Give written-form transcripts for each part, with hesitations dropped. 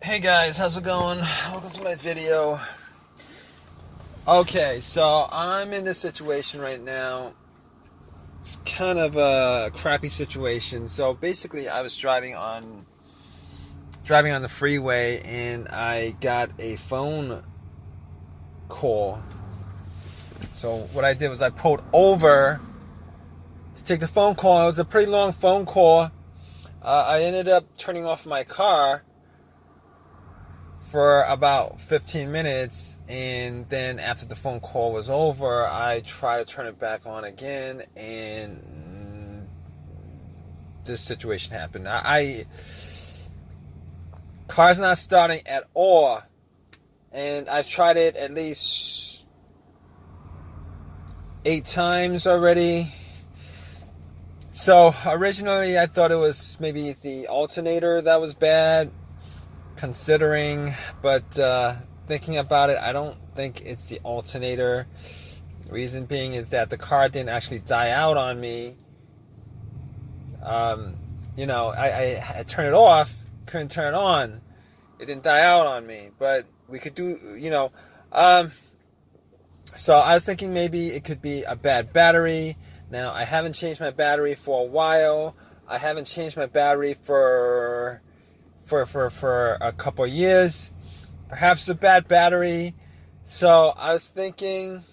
Hey guys, how's it going? Welcome to my video. Okay, so I'm in this situation right now. It's kind of a crappy situation. So basically, I was driving on the freeway, and I got a phone call. So what I did was I pulled over to take the phone call. It was a pretty long phone call. I ended up turning off my car for about 15 minutes, and then after the phone call was over, I tried to turn it back on again, and this situation happened. Car's not starting at all, and I've tried it at least 8 times already. So originally I thought it was maybe the alternator that was bad, considering, but thinking about it, I don't think it's the alternator. Reason being is that the car didn't actually die out on me. I turned it off, couldn't turn it on. It didn't die out on me, but we could do, so I was thinking maybe it could be a bad battery. Now, I haven't changed my battery for a while. I haven't changed my battery for a couple of years. Perhaps a bad battery. So I was thinking,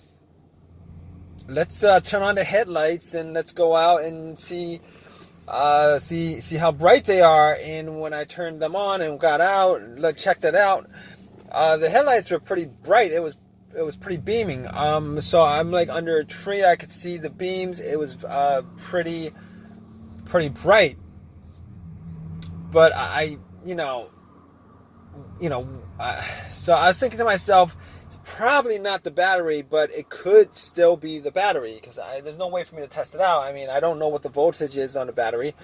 let's turn on the headlights and let's go out and see how bright they are. And when I turned them on and got out, checked it out, the headlights were pretty bright. It was pretty beaming. So I'm like under a tree. I could see the beams. It was pretty bright. But so I was thinking to myself, it's probably not the battery, but it could still be the battery, because there's no way for me to test it out. I mean, I don't know what the voltage is on the battery.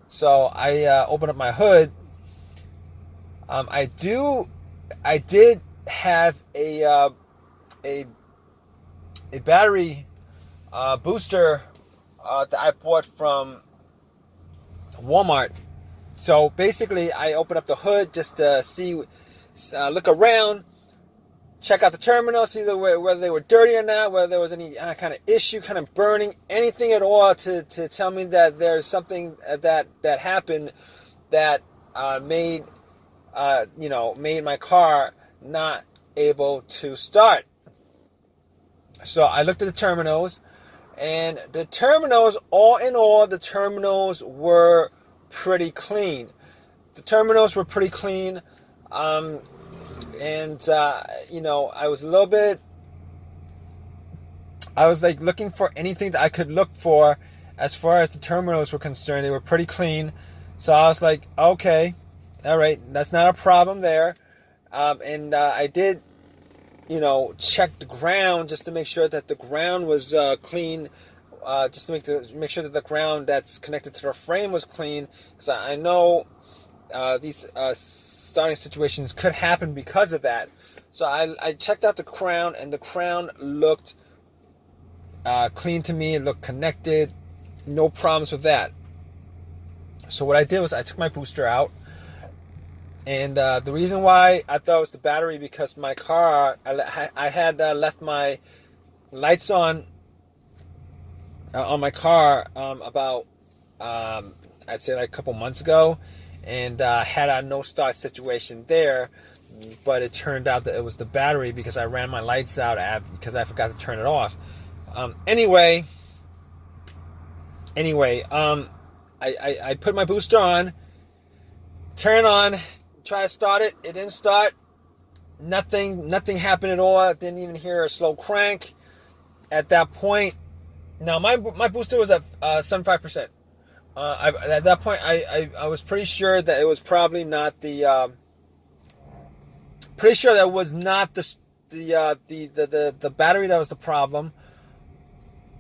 So I opened up my hood. I did have a battery booster that I bought from Walmart. So basically, I opened up the hood just to see, look around, check out the terminal, see whether they were dirty or not, whether there was any kind of issue, kind of burning, anything at all to tell me that there's something that happened that made my car not able to start. So I looked at the terminals, and the terminals, all in all, the terminals were pretty clean. I was like looking for anything that I could look for as far as the terminals were concerned. They were pretty clean. So I was like, okay, all right, that's not a problem there. I did, check the ground just to make sure that the ground was clean. Just to make sure that the ground that's connected to the frame was clean, because I know these starting situations could happen because of that. So I checked out the crown, and the crown looked clean to me. It looked connected, no problems with that. So what I did was I took my booster out, and the reason why I thought it was the battery, because my car, I had left my lights on my car about I'd say like a couple months ago, and had a no start situation there, but it turned out that it was the battery, because I ran my lights out because I forgot to turn it off. Anyway, I put my booster on, turn on, try to start it. It didn't start. Nothing happened at all. I didn't even hear a slow crank at that point. Now, my booster was at 75%. At that point, I was pretty sure that it was probably not the. Pretty sure that was not the battery that was the problem.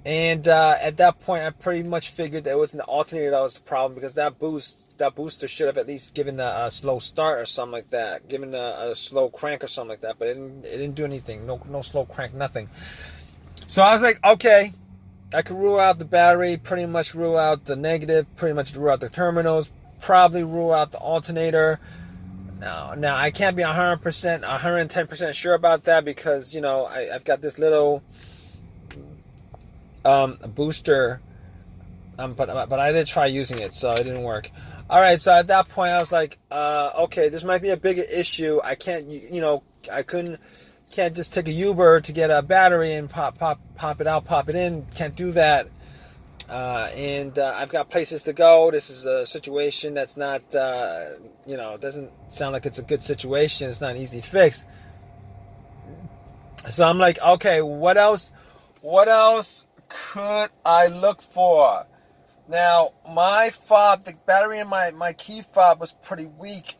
And at that point, I pretty much figured that it wasn't the alternator that was the problem, because that booster should have at least given a slow start or something like that, given a slow crank or something like that. But it didn't do anything. No slow crank, nothing. So I was like, okay. I could rule out the battery, pretty much rule out the negative, pretty much rule out the terminals, probably rule out the alternator. Now I can't be 100%, 110% sure about that because, you know, I've got this little booster, but I did try using it, so it didn't work. All right, so at that point I was like, okay, this might be a bigger issue. I can't, you know, can't just take a Uber to get a battery and pop it out, pop it in. Can't do that. And I've got places to go. This is a situation that's not, you know, it doesn't sound like it's a good situation. It's not an easy fix. So I'm like, okay, what else could I look for? Now, my fob, the battery in my key fob was pretty weak,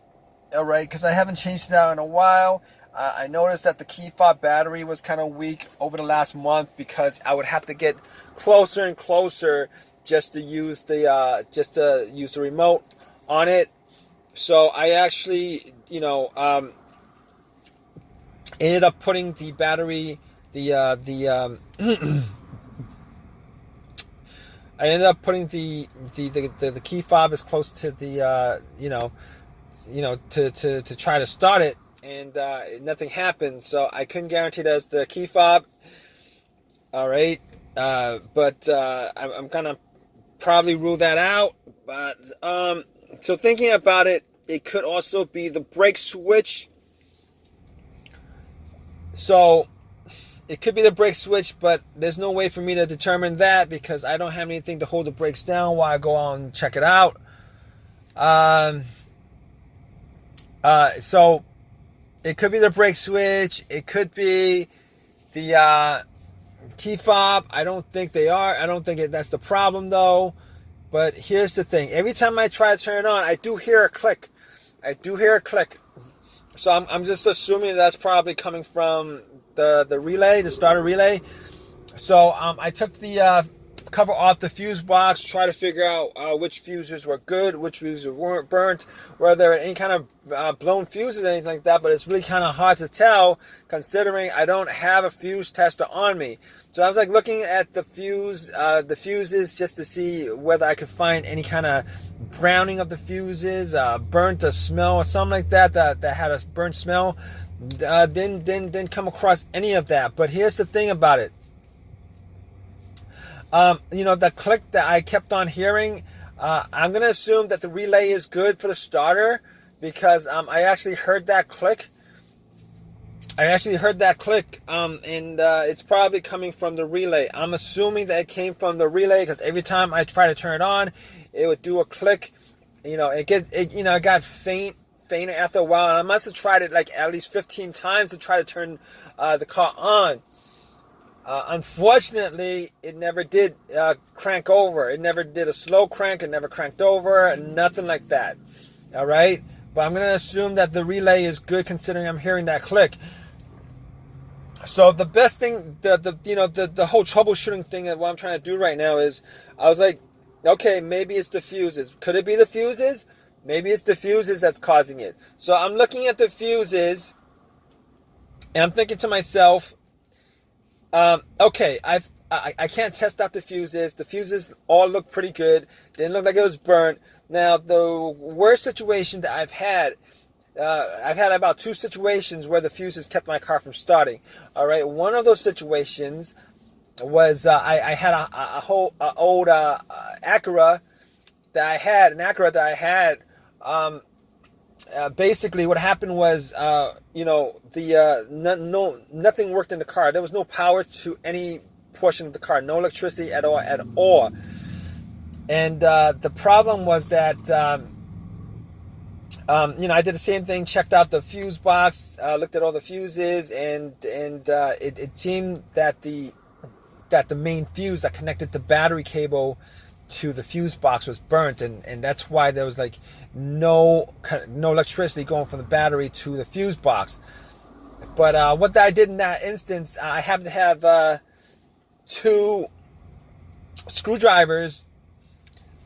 all right, because I haven't changed it out in a while. I noticed that the key fob battery was kind of weak over the last month because I would have to get closer and closer just to use the remote on it. So I actually, you know, ended up putting the battery, I ended up putting the key fob as close to the to try to start it, and nothing happened. So I couldn't guarantee that's the key fob. All right, but I'm gonna probably rule that out. But so thinking about it, it could also be the brake switch. So it could be the brake switch, but there's no way for me to determine that because I don't have anything to hold the brakes down while I go out and check it out. So it could be the brake switch. It could be the key fob. I don't think they are. I don't think that's the problem though. But here's the thing. Every time I try to turn it on, I do hear a click. So I'm just assuming that's probably coming from the relay, the starter relay. So I took the cover off the fuse box, try to figure out which fuses were good, which fuses weren't burnt, whether there were any kind of blown fuses or anything like that. But it's really kind of hard to tell considering I don't have a fuse tester on me. So I was like looking at the fuses just to see whether I could find any kind of browning of the fuses, burnt a smell or something like that had a burnt smell. Didn't come across any of that. But here's the thing about it. You know, the click that I kept on hearing, I'm going to assume that the relay is good for the starter because I actually heard that click. And it's probably coming from the relay. I'm assuming that it came from the relay because every time I try to turn it on, it would do a click. You know, it got fainter after a while, and I must have tried it like at least 15 times to try to turn the car on. Unfortunately, it never did crank over. It never did a slow crank. It never cranked over. Nothing like that. All right, but I'm going to assume that the relay is good considering I'm hearing that click. So the best thing, the whole troubleshooting thing that what I'm trying to do right now is, I was like, okay, maybe it's the fuses. Could it be the fuses? Maybe it's the fuses that's causing it. So I'm looking at the fuses, and I'm thinking to myself, okay, I can't test out the fuses. The fuses all look pretty good. Didn't look like it was burnt. Now, the worst situation that I've had about 2 situations where the fuses kept my car from starting. All right, one of those situations was I had a whole old Acura that I had. Basically, what happened was, nothing worked in the car. There was no power to any portion of the car, no electricity at all. And the problem was that, I did the same thing, checked out the fuse box, looked at all the fuses, and it seemed that the main fuse that connected the battery cable to the fuse box was burnt, and that's why there was like no electricity going from the battery to the fuse box. But what I did in that instance, I happened to have 2 screwdrivers,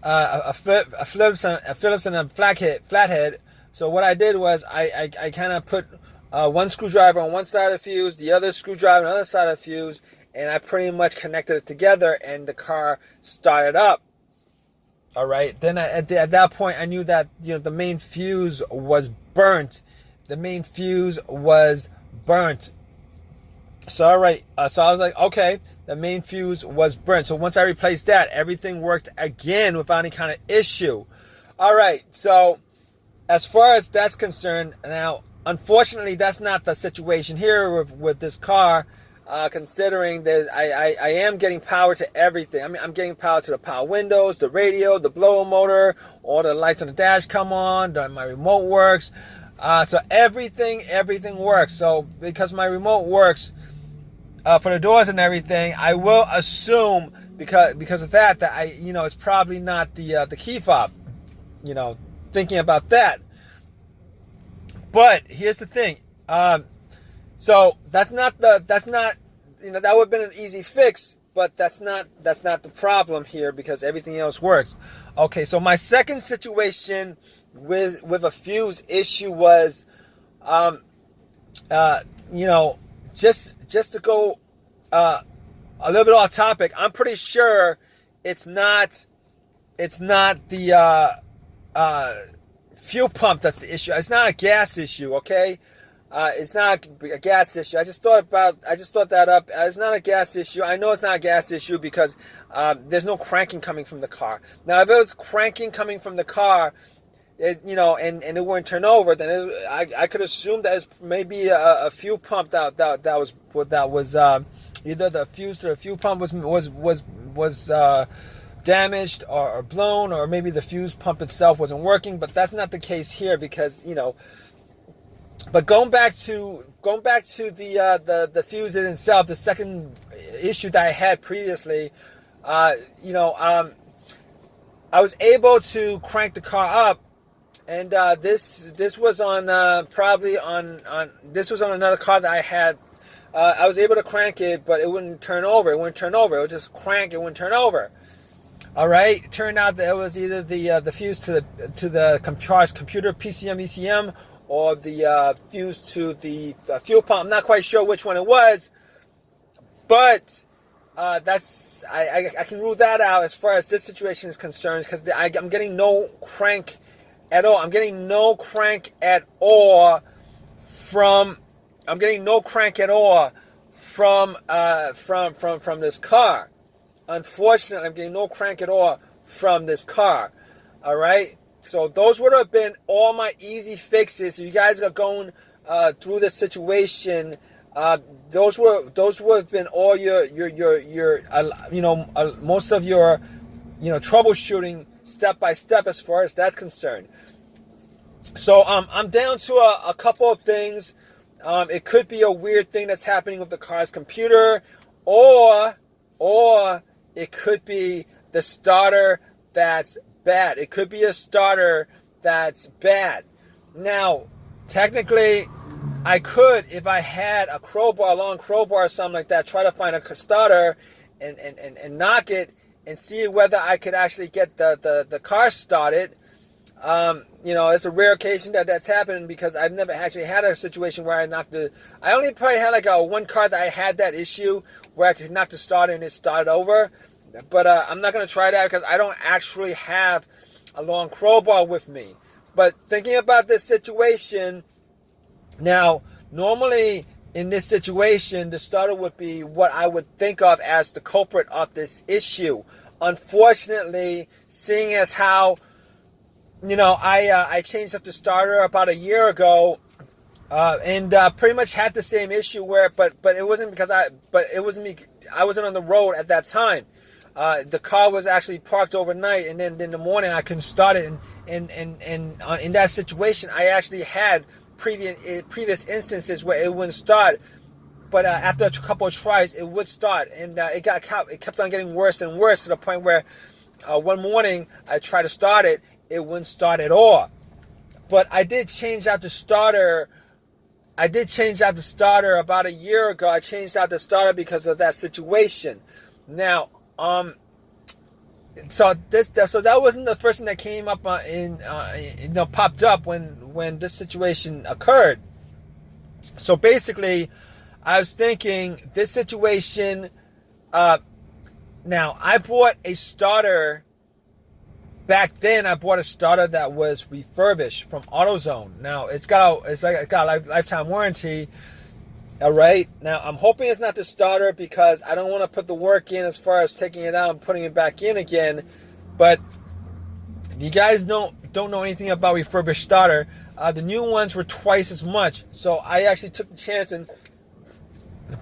a Phillips and a flathead. So what I did was I kind of put one screwdriver on one side of the fuse, the other screwdriver on the other side of the fuse, and I pretty much connected it together, and the car started up. All right. Then at that point, I knew that the main fuse was burnt. The main fuse was burnt. So all right. So I was like, okay, the main fuse was burnt. So once I replaced that, everything worked again without any kind of issue. All right. So as far as that's concerned, now unfortunately, that's not the situation here with this car. Considering that I am getting power to everything. I mean, I'm getting power to the power windows, the radio, the blower motor, all the lights on the dash come on, my remote works. So everything works. So because my remote works for the doors and everything, I will assume because of that it's probably not the key fob. Thinking about that. But here's the thing. So that would have been an easy fix, but that's not the problem here because everything else works. Okay, so my second situation with a fuse issue was, just to go a little bit off topic. I'm pretty sure it's not the fuel pump that's the issue. It's not a gas issue, okay? It's not a gas issue. I just thought that up. It's not a gas issue. I know it's not a gas issue because there's no cranking coming from the car. Now, if it was cranking coming from the car, and it wouldn't turn over, then I could assume that it's maybe a fuel pump that was either the fuse to the fuel pump was damaged or blown, or maybe the fuse pump itself wasn't working. But that's not the case here because But going back to the fuse in itself, the second issue that I had previously, I was able to crank the car up, and this was on this was on another car that I had. I was able to crank it, but it wouldn't turn over. It wouldn't turn over. It would just crank. It wouldn't turn over. All right. It turned out that it was either the fuse to the car's computer PCM ECM, or the fuse to the fuel pump. I'm not quite sure which one it was, but I can rule that out as far as this situation is concerned, because I'm getting no crank at all. I'm getting no crank at all from this car. Unfortunately, I'm getting no crank at all from this car. All right. So those would have been all my easy fixes. If you guys are going through this situation, those would have been all your most of your troubleshooting step by step as far as that's concerned. So I'm down to a couple of things. It could be a weird thing that's happening with the car's computer, or it could be the starter that's bad. It could be a starter that's bad. Now, technically, I could, if I had a long crowbar or something like that, try to find a starter and knock it and see whether I could actually get the car started. It's a rare occasion that's happened, because I've never actually had a situation where I only probably had like one car that I had that issue where I could knock the starter and it started over. But I'm not going to try that because I don't actually have a long crowbar with me. But thinking about this situation, now, normally in this situation, the starter would be what I would think of as the culprit of this issue. Unfortunately, seeing as how, I changed up the starter about a year ago, and pretty much had the same issue but it wasn't because I wasn't on the road at that time. The car was actually parked overnight, and then in the morning I couldn't start it. And in that situation, I actually had previous instances where it wouldn't start, but after a couple of tries, it would start, and it kept on getting worse and worse, to the point where one morning I tried to start it, it wouldn't start at all. But I did change out the starter. About a year ago. I changed out the starter because of that situation. Now, so that wasn't the first thing that came up popped up when this situation occurred. So basically, I was thinking this situation. Now, I bought a starter back then I bought a starter that was refurbished from AutoZone. Now it's got a lifetime warranty. All right. Now I'm hoping it's not the starter because I don't want to put the work in as far as taking it out and putting it back in again. But if you guys don't know anything about refurbished starter, the new ones were twice as much. So I actually took the chance and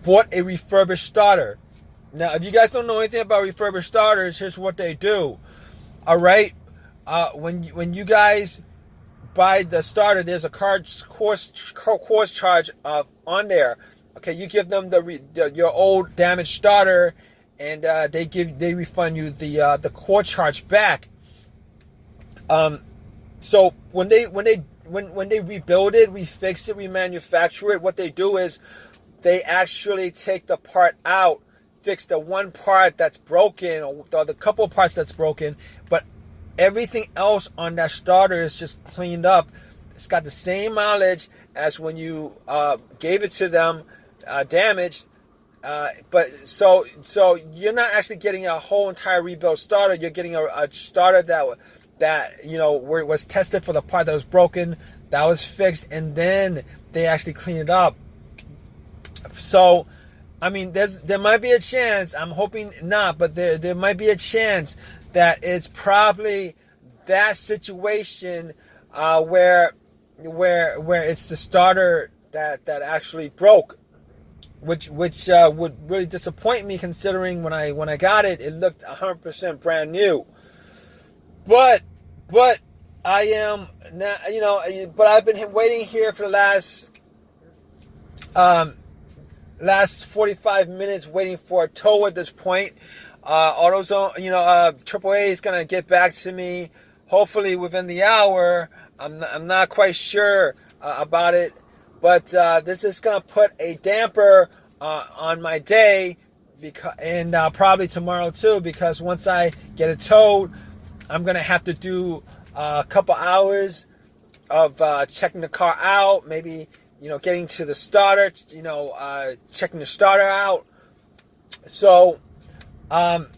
bought a refurbished starter. Now, if you guys don't know anything about refurbished starters, here's what they do. All right, when you guys buy the starter, there's a course charge on there. Okay, you give them your old damaged starter, and they refund you the core charge back. So when they rebuild it, refix it, remanufacture it, what they do is they actually take the part out, fix the one part that's broken, or the couple parts that's broken, but everything else on that starter is just cleaned up. It's got the same mileage as when you gave it to them damaged, but so you're not actually getting a whole entire rebuilt starter. You're getting a starter that where it was tested for the part that was broken, that was fixed, and then they actually clean it up. So, I mean, there might be a chance, I'm hoping not, but there might be a chance that it's probably that situation where it's the starter that actually broke, which would really disappoint me, considering when I got it, it looked 100% brand new. But I am now, but I've been waiting here for the last 45 minutes waiting for a tow at this point. AutoZone, AAA is going to get back to me hopefully within the hour. I'm not quite sure about it, but this is going to put a damper on my day, and probably tomorrow too, because once I get it towed, I'm going to have to do a couple hours of checking the car out, maybe getting to the starter, checking the starter out. So I'm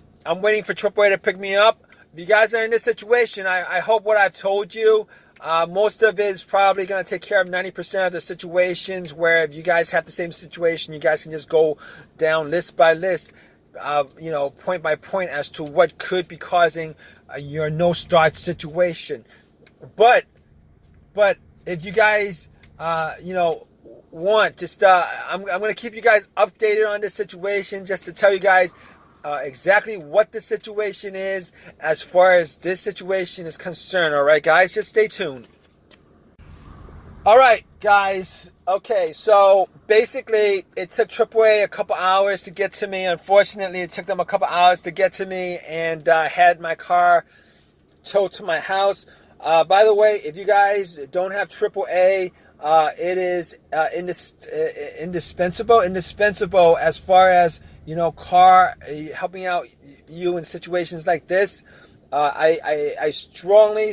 waiting for AAA to pick me up. If you guys are in this situation, I hope what I've told you, most of it is probably going to take care of 90% of the situations where if you guys have the same situation, you guys can just go down list by list, point by point as to what could be causing your no start situation. But if you guys want, just I'm going to keep you guys updated on this situation, just to tell you guys exactly what the situation is as far as this situation is concerned. All right, guys, just stay tuned. All right, guys. Okay, so basically it took AAA a couple hours to get to me. Unfortunately, it took them a couple hours to get to me, and I had my car towed to my house. By the way, if you guys don't have AAA, it is indispensable as far as car helping out you in situations like this. I strongly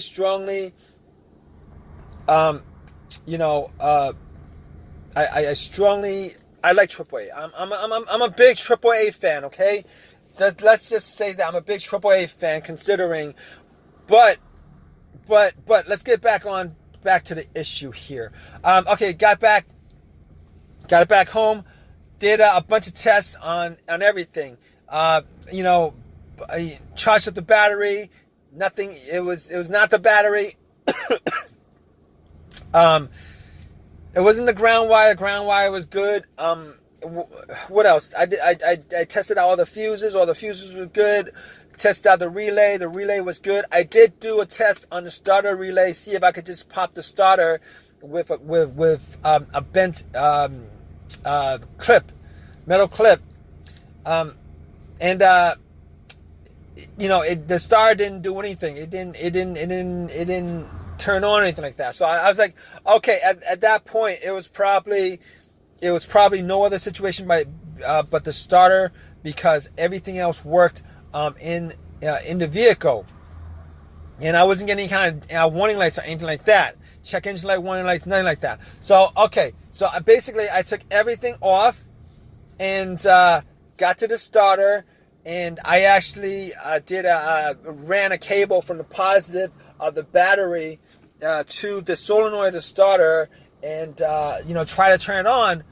I like AAA. I'm a big AAA fan. Okay, so let's just say that I'm a big AAA fan, considering. But let's get back to the issue here. Okay, got it back home. Did a bunch of tests on everything. I charged up the battery. Nothing. It was not the battery. It wasn't the ground wire. Ground wire was good. What else? I tested out all the fuses. All the fuses were good. Tested out the relay. The relay was good. I did do a test on the starter relay. See if I could just pop the starter with a bent metal clip. The starter didn't do anything. It didn't turn on or anything like that. So I was like, okay, at that point it was probably no other situation but the starter, because everything else worked in the vehicle, and I wasn't getting any kind of warning lights or anything like that. Check engine light, warning lights, nothing like that. So okay, so I took everything off and got to the starter, and I actually ran a cable from the positive of the battery to the solenoid of the starter, and try to turn it on,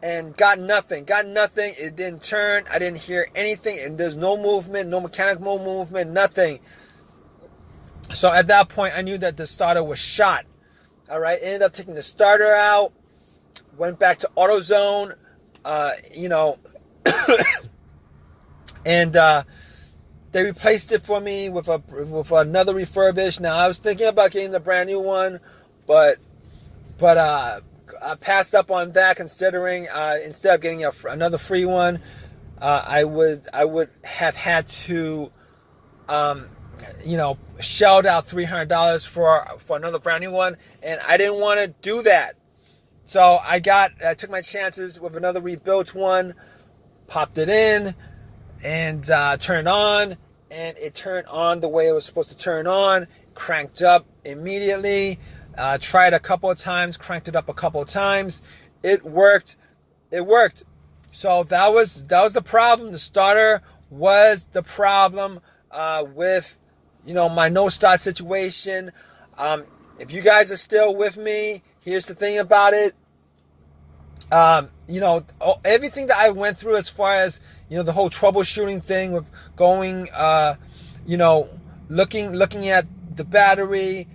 and got nothing. It didn't turn. I didn't hear anything, and there's no movement, no mechanical movement, nothing. So at that point, I knew that the starter was shot. All right, ended up taking the starter out, went back to AutoZone, and they replaced it for me with another refurbished. Now I was thinking about getting the brand new one, but I passed up on that, considering instead of getting another free one, I would have had to shelled out $300 for another brand new one, and I didn't want to do that. So I took my chances with another rebuilt one, popped it in, and turned it on, and it turned on the way it was supposed to turn on, cranked up immediately. Tried a couple of times, cranked it up a couple of times. It worked. So that was the problem. The starter was the problem with my no start situation. If you guys are still with me, here's the thing about it. Everything that I went through as far as the whole troubleshooting thing with going, looking at the battery,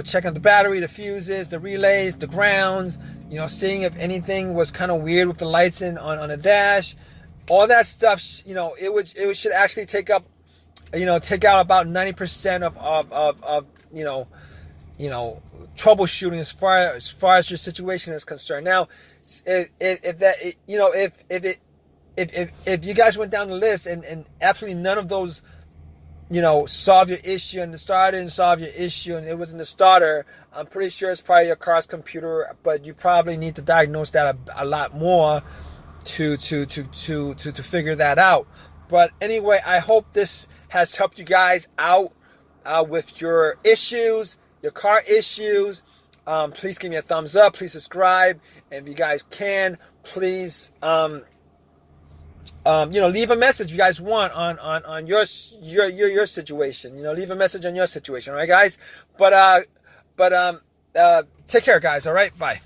checking the battery, the fuses, the relays, the grounds, seeing if anything was kind of weird with the lights on the dash, all that stuff. It should actually take out about 90% of troubleshooting as far as your situation is concerned. Now, if you guys went down the list and absolutely none of those solve your issue, and the starter didn't solve your issue, and it wasn't the starter, I'm pretty sure it's probably your car's computer, but you probably need to diagnose that a lot more to figure that out. But anyway, I hope this has helped you guys out with your issues, your car issues. Please give me a thumbs up. Please subscribe, and if you guys can, please leave a message you guys want on your situation. Leave a message on your situation. All right, guys. But take care, guys. All right. Bye.